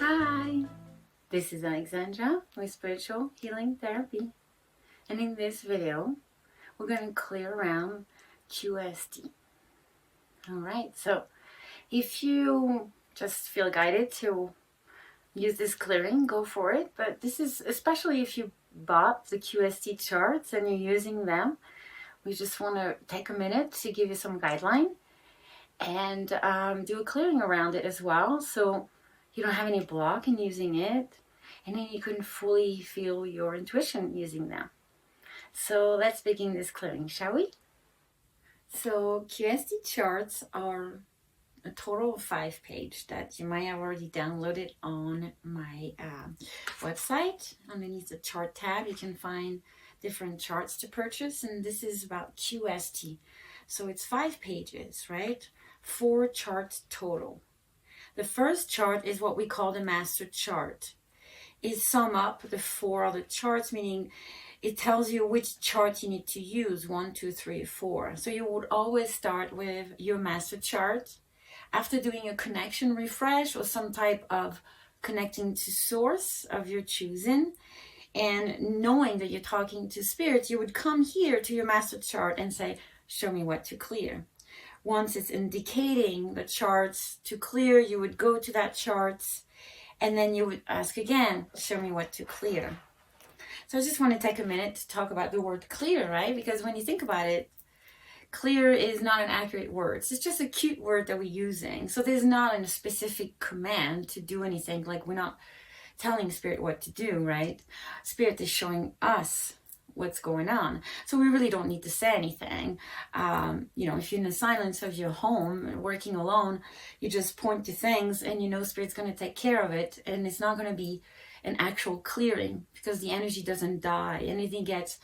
Hi, this is Alexandra with Spiritual Healing Therapy, and in this video we're going to clear around QST. Alright, so if you just feel guided to use this clearing, go for it, but this is especially if you bought the QST charts and you're using them. We just want to take a minute to give you some guideline and do a clearing around it as well, so you don't have any block in using it, and then you can fully feel your intuition using them. So let's begin this clearing, shall we? So QST charts are a total of 5 pages that you might have already downloaded on my website. Underneath the chart tab you can find different charts to purchase, and this is about QST. So it's 5 pages, right? 4 charts total. The first chart is what we call the master chart. It sums up the 4 other charts, meaning it tells you which chart you need to use, 1, 2, 3, 4. So you would always start with your master chart. After doing a connection refresh or some type of connecting to source of your choosing, and knowing that you're talking to spirit, you would come here to your master chart and say, show me what to clear. Once it's indicating the charts to clear, you would go to that charts, and then you would ask again, show me what to clear. So I just want to take a minute to talk about the word clear, right? Because when you think about it, clear is not an accurate word. It's just a cute word that we're using. So there's not a specific command to do anything. Like, we're not telling spirit what to do, right? Spirit is showing us what's going on. So we really don't need to say anything. If you're in the silence of your home, working alone, you just point to things and you know spirit's going to take care of it, and it's not going to be an actual clearing because the energy doesn't die. Energy gets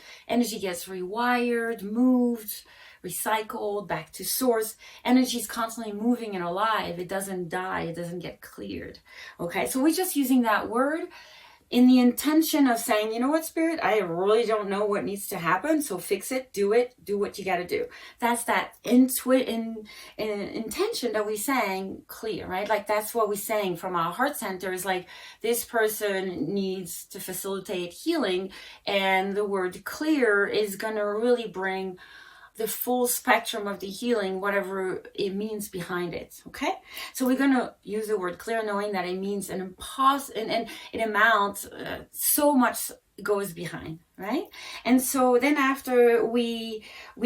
rewired, moved, recycled back to source. Energy is constantly moving and alive. It doesn't die. It doesn't get cleared. Okay, so we're just using that word in the intention of saying, you know what, spirit, I really don't know what needs to happen, so fix it, do what you got to do. That's that intention that we're saying clear, right? Like, that's what we're saying from our heart center, is like, this person needs to facilitate healing, and the word clear is going to really bring the full spectrum of the healing, whatever it means behind it. Okay, so we're going to use the word clear, knowing that it means an amount, so much goes behind, right? And so then after we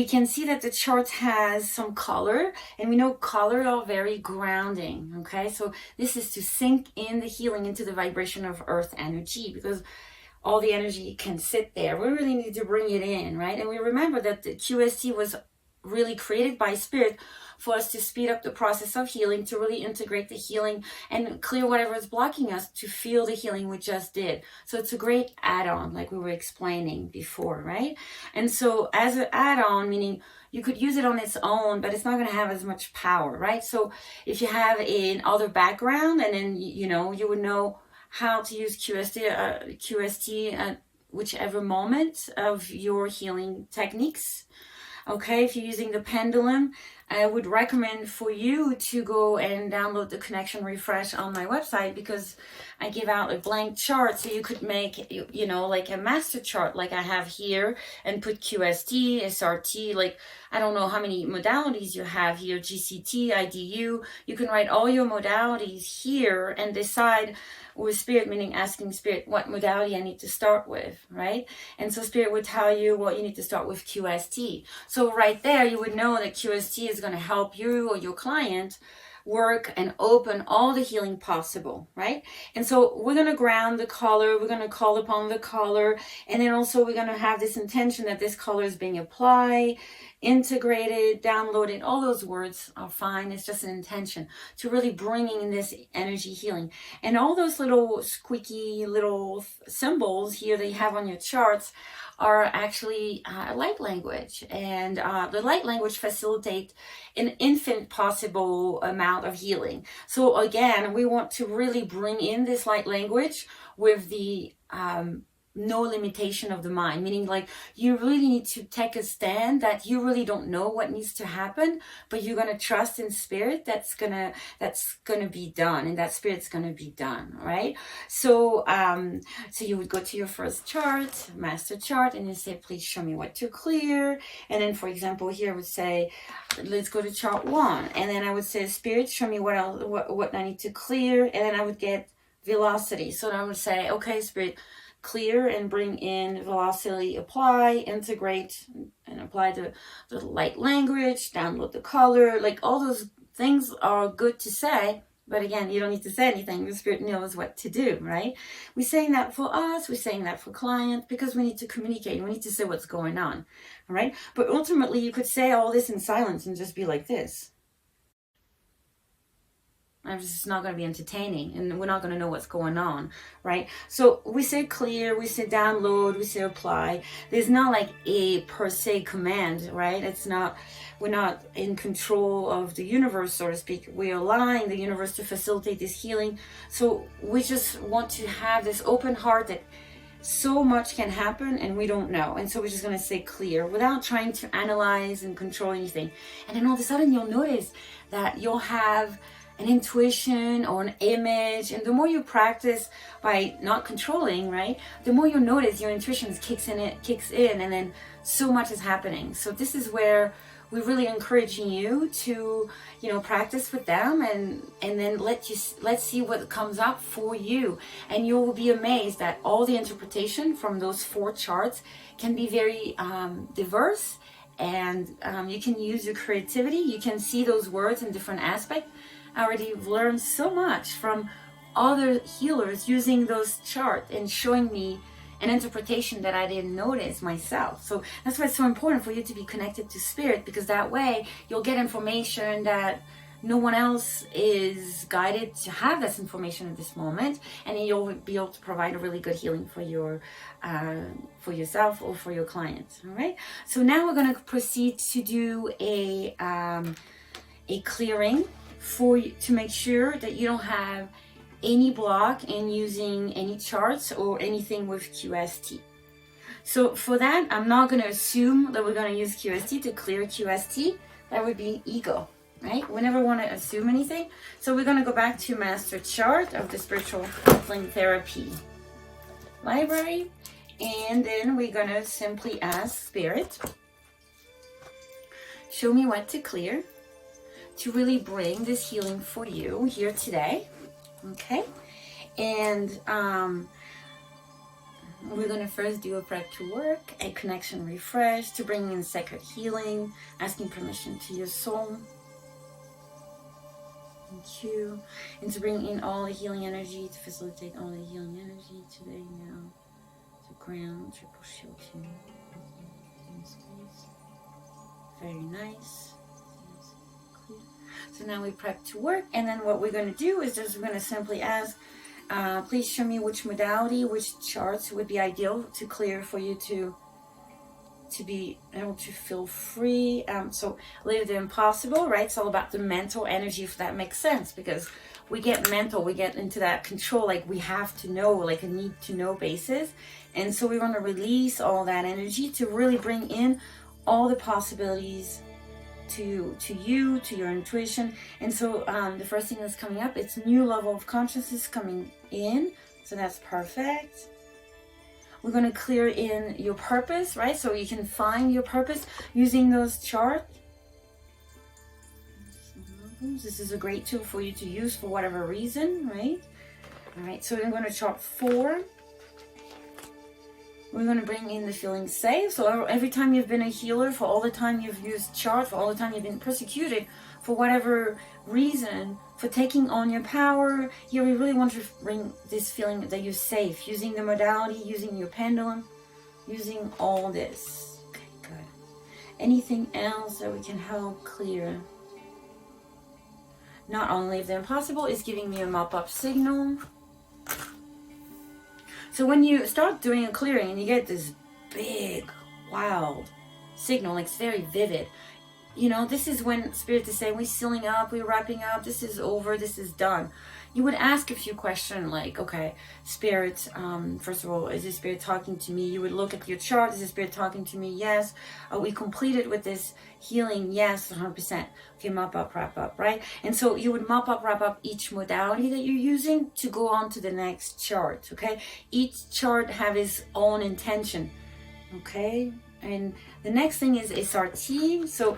can see that the chart has some color, and we know color are very grounding. Okay, so this is to sink in the healing into the vibration of earth energy, because all the energy can sit there. We really need to bring it in, right? And we remember that the QST was really created by spirit for us to speed up the process of healing, to really integrate the healing and clear whatever is blocking us to feel the healing we just did. So it's a great add-on, like we were explaining before, right? And so as an add-on, meaning you could use it on its own, but it's not going to have as much power, right? So if you have an other background, and then you would know how to use QST at whichever moment of your healing techniques. Okay, if you're using the pendulum, I would recommend for you to go and download the connection refresh on my website, because I give out a blank chart, so you could make, like a master chart like I have here, and put QST, SRT, like, I don't know how many modalities you have here, GCT, IDU. You can write all your modalities here and decide with spirit, meaning asking spirit what modality I need to start with, right? And so spirit would tell you, well, you need to start with QST. So right there, you would know that QST is going to help you or your client work and open all the healing possible, right? And so we're going to ground the color, we're going to call upon the color, and then also we're going to have this intention that this color is being applied, integrated, downloaded. All those words are fine. It's just an intention to really bringing in this energy healing. And all those little squeaky little symbols here that you have on your charts are actually light language, and the light language facilitate an infinite possible amount of healing. So again, we want to really bring in this light language with the no limitation of the mind, meaning like you really need to take a stand that you really don't know what needs to happen, but you're going to trust in spirit that's gonna be done, and that spirit's going to be done, right? So so you would go to your first chart, master chart, and you say, please show me what to clear. And then, for example, here I would say, let's go to chart 1, and then I would say, spirit, show me what I need to clear, and then I would get velocity. So I would say, okay, spirit, clear and bring in velocity, apply, integrate, and apply the light language, download the color. Like all those things are good to say, but again, you don't need to say anything. The spirit knows what to do, right? We're saying that for us, we're saying that for clients, because we need to communicate. We need to say what's going on, all right? But ultimately, you could say all this in silence and just be like this. It's just not going to be entertaining, and we're not going to know what's going on, right? So we say clear, we say download, we say apply. There's not like a per se command, right? We're not in control of the universe, so to speak. We're allowing the universe to facilitate this healing. So we just want to have this open heart that so much can happen and we don't know. And so we're just going to say clear without trying to analyze and control anything. And then all of a sudden you'll notice that you'll have an intuition or an image, and the more you practice by not controlling, right, the more you'll notice your intuition kicks in, and then so much is happening. So this is where we're really encouraging you to, practice with them, and then let's see what comes up for you, and you will be amazed that all the interpretation from those 4 charts can be very diverse, and you can use your creativity. You can see those words in different aspects. I already learned so much from other healers using those charts and showing me an interpretation that I didn't notice myself. So that's why it's so important for you to be connected to spirit, because that way you'll get information that no one else is guided to have this information at this moment, and then you'll be able to provide a really good healing for for yourself or for your clients. All right. So now we're going to proceed to do a clearing for you, to make sure that you don't have any block in using any charts or anything with QST. So for that, I'm not going to assume that we're going to use QST to clear QST. That would be ego, right? We never want to assume anything. So we're going to go back to master chart of the spiritual healing therapy library, and then we're going to simply ask spirit, show me what to clear to really bring this healing for you here today. Okay, and we're going to first do a prep to work, a connection refresh to bring in sacred healing, asking permission to your soul. Thank you. And to bring in all the healing energy, to facilitate all the healing energy today now. To ground, triple shielding. Very nice. So now we prep to work, and then what we're going to do is we're going to simply ask, please show me which modality, which charts would be ideal to clear for you to be able to feel free. So live the impossible, right? It's all about the mental energy, if that makes sense, because we get mental, we get into that control, like we have to know, like a need to know basis. And so we want to release all that energy to really bring in all the possibilities to you, to your intuition. And so the first thing that's coming up, it's new level of consciousness coming in. So that's perfect. We're going to clear in your purpose, right? So you can find your purpose using those charts. This is a great tool for you to use for whatever reason, right? All right, so I'm going to chart 4. We're going to bring in the feeling safe. So every time you've been a healer, for all the time you've used chart, for all the time you've been persecuted, for whatever reason, for taking on your power, here we really want to bring this feeling that you're safe, using the modality, using your pendulum, using all this. Okay, good. Anything else that we can help clear? Not only if the impossible is giving me a mop-up signal. So when you start doing a clearing and you get this big, wild signal, like it's very vivid, you know, this is when Spirit is saying we're sealing up, we're wrapping up, this is over, this is done. You would ask a few questions like, okay, Spirit, first of all, is this Spirit talking to me? You would look at your chart. Is this Spirit talking to me? Yes. Are we completed with this healing? Yes, 100%. Okay, mop up, wrap up, right? And so you would mop up, wrap up each modality that you're using to go on to the next chart, okay? Each chart have its own intention, okay? And the next thing is SRT. So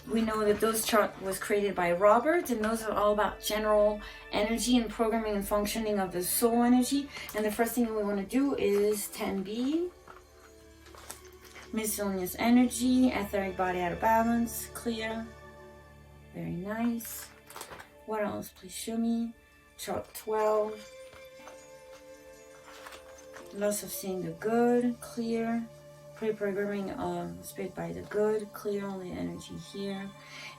we know that those chart was created by Robert, and those are all about general energy and programming and functioning of the soul energy. And the first thing we want to do is 10B, miscellaneous energy, etheric body out of balance, clear, very nice. What else? Please show me. Chart 12, loss of seeing the good, clear. Pre-programming Spirit by the good, clear all the energy here,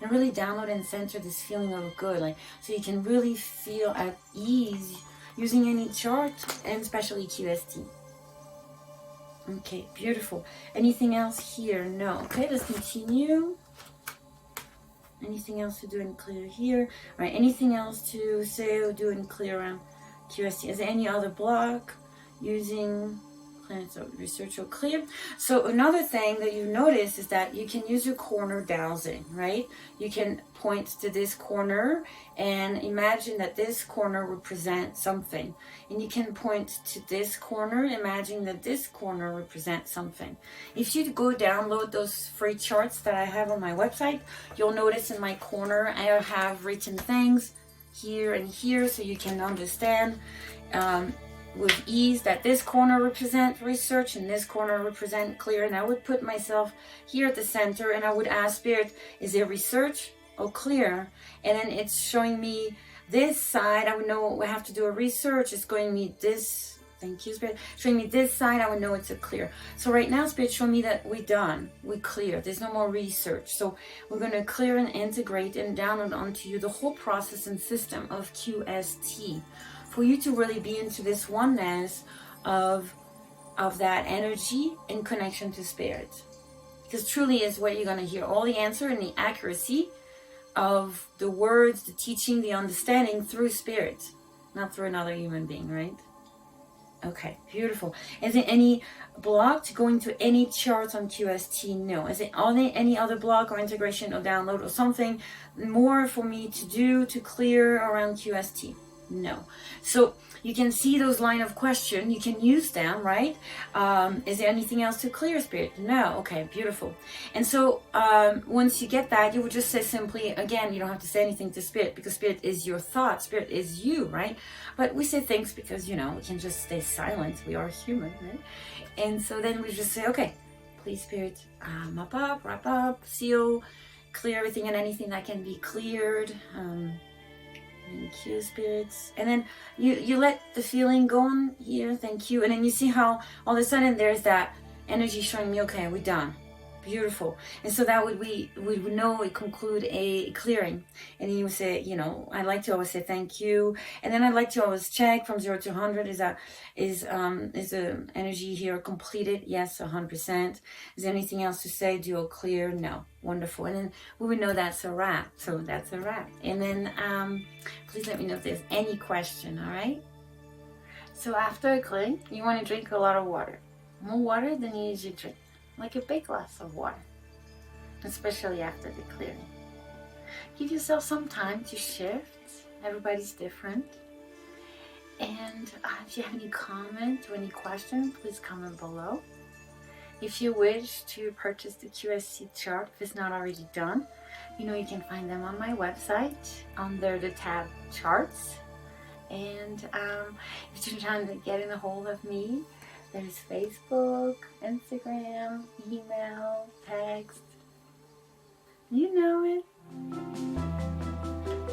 and really download and center this feeling of good, like so you can really feel at ease using any chart, and especially QST. Okay, beautiful. Anything else here? No. Okay, let's continue. Anything else to do and clear here? All right, anything else to say or do and clear around QST? Is there any other block using planets of research or clear? So another thing that you notice is that you can use your corner dowsing, right? You can point to this corner and imagine that this corner represents something, and you can point to this corner, imagine that this corner represents something. If you go download those free charts that I have on my website, you'll notice in my corner I have written things here and here, so you can understand with ease that this corner represents research and this corner represent clear. And I would put myself here at the center and I would ask Spirit, is there research or clear? And then it's showing me this side. I would know I have to do a research. It's going me this, thank you Spirit, showing me this side. I would know it's a clear. So right now Spirit showing me that we're done, we're clear, there's no more research. So we're going to clear and integrate and download onto you the whole process and system of QST, for you to really be into this oneness of that energy in connection to Spirit. Because truly is what you're going to hear, all the answer and the accuracy of the words, the teaching, the understanding through Spirit, not through another human being, right? Okay, beautiful. Is there any block to going to any charts on QST? No. Is it any other block or integration or download or something more for me to do to clear around QST? No. So you can see those line of question, you can use them, right? Is there anything else to clear, Spirit? No. Okay, beautiful. And so once you get that, you would just say simply, again, you don't have to say anything to Spirit, because Spirit is your thought, Spirit is you, right? But we say things because, you know, we can just stay silent, we are human, right? And so then we just say, okay, please Spirit, mop up, wrap up, seal, clear everything and anything that can be cleared. Thank you, spirits. And then you let the feeling go on here. Thank you. And then you see how all of a sudden there's that energy showing me, okay, we're done. Beautiful. And so that we would know we conclude a clearing. And then you would say, you know, I like to always say thank you. And then I'd like to always check from 0 to 100. Is the energy here completed? Yes, 100%. Is there anything else to say? Do you clear? No. Wonderful. And then we would know that's a wrap. So that's a wrap. And then please let me know if there's any question. All right. So after a clearing, you want to drink a lot of water. More water than you usually drink. Like a big glass of water, especially after the clearing. Give yourself some time to shift. Everybody's different. And if you have any comment or any question, please comment below. If you wish to purchase the QST chart, if it's not already done, you know you can find them on my website under the tab Charts. And if you're trying to get in a hold of me, there's Facebook, Instagram, email, text. You know it.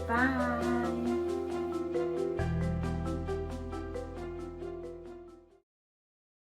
Bye.